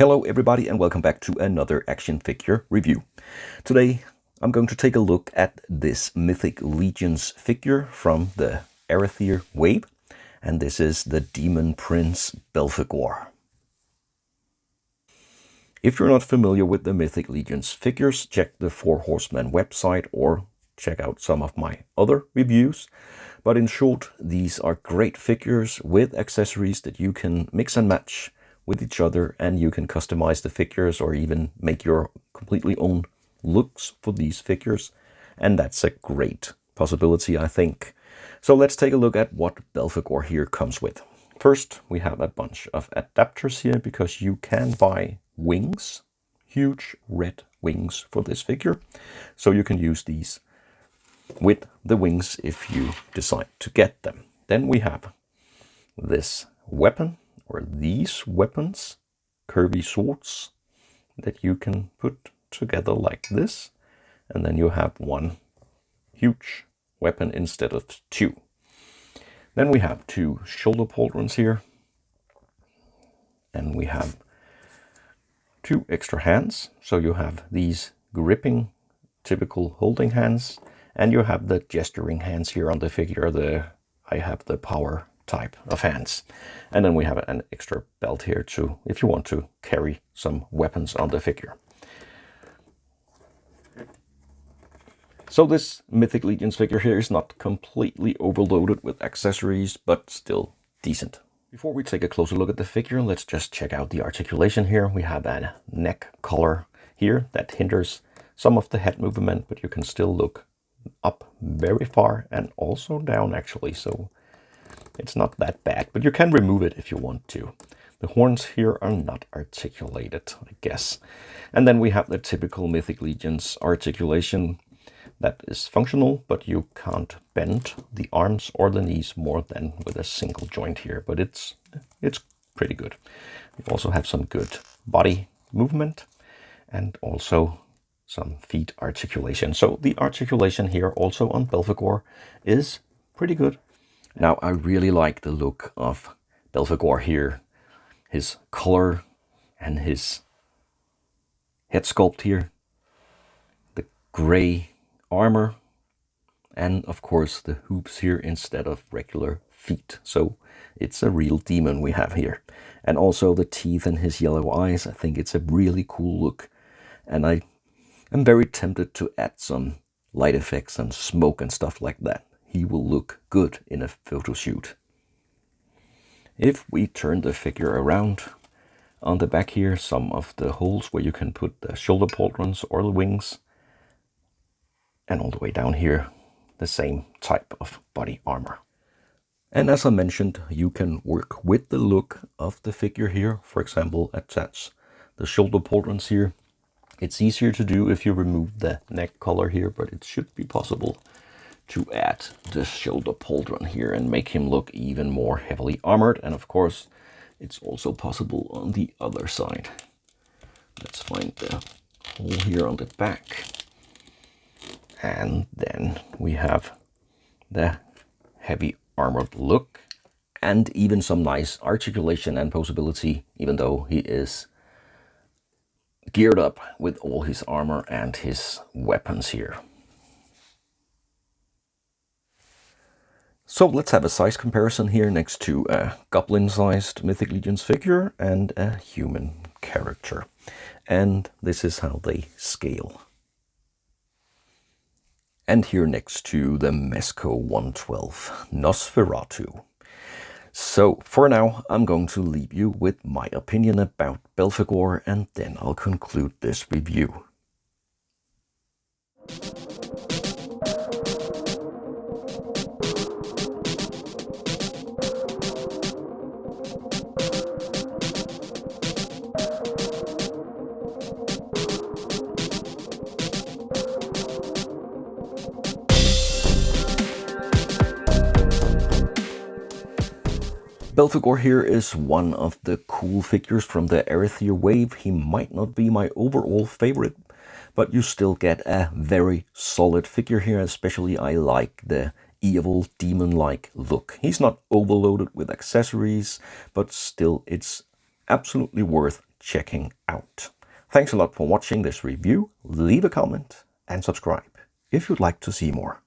Hello everybody and welcome back to another action figure review. Today I'm going to take a look at this Mythic Legions figure from the Arethyr wave, and this is the Demon Prince Belphegorr. If you're not familiar with the Mythic Legions figures, check the Four Horsemen website or check out some of my other reviews. But in short, these are great figures with accessories that you can mix and match with each other, and you can customize the figures or even make your completely own looks for these figures. And that's a great possibility, I think. So let's take a look at what Belphegorr here comes with. First, we have a bunch of adapters here because you can buy wings, huge red wings for this figure. So you can use these with the wings if you decide to get them. Then we have this weapon, or these weapons, curvy swords that you can put together like this. And then you have one huge weapon instead of two. Then we have two shoulder pauldrons here. And we have two extra hands. So you have these gripping, typical holding hands. And you have the gesturing hands here on the figure. I have the power type of hands. And then we have an extra belt here too, if you want to carry some weapons on the figure. So this Mythic Legions figure here is not completely overloaded with accessories, but still decent. Before we take a closer look at the figure, let's just check out the articulation here. We have a neck collar here that hinders some of the head movement, but you can still look up very far and also down actually, so it's not that bad, but you can remove it if you want to. The horns here are not articulated, I guess. And then we have the typical Mythic Legions articulation that is functional, but you can't bend the arms or the knees more than with a single joint here, but it's pretty good. You also have some good body movement and also some feet articulation. So the articulation here also on Belphegorr is pretty good. Now I really like the look of Belphegorr here. His color and his head sculpt here. The gray armor. And of course the hooves here instead of regular feet. So it's a real demon we have here. And also the teeth and his yellow eyes. I think it's a really cool look. And I'm very tempted to add some light effects and smoke and stuff like that. He will look good in a photo shoot. If we turn the figure around, on the back here, some of the holes where you can put the shoulder pauldrons or the wings. And all the way down here, the same type of body armor. And as I mentioned, you can work with the look of the figure here. For example, attach the shoulder pauldrons here. It's easier to do if you remove the neck collar here, but it should be possible to add the shoulder pauldron here and make him look even more heavily armored. And of course, it's also possible on the other side. Let's find the hole here on the back. And then we have the heavy armored look and even some nice articulation and posability, even though he is geared up with all his armor and his weapons here. So let's have a size comparison here next to a goblin-sized Mythic Legions figure and a human character. And this is how they scale. And here next to the Mesco 112 Nosferatu. So for now, I'm going to leave you with my opinion about Belphegorr, and then I'll conclude this review. Belphegorr here is one of the cool figures from the Arethyr wave. He might not be my overall favorite, but you still get a very solid figure here. Especially I like the evil demon-like look. He's not overloaded with accessories, but still it's absolutely worth checking out. Thanks a lot for watching this review. Leave a comment and subscribe if you'd like to see more.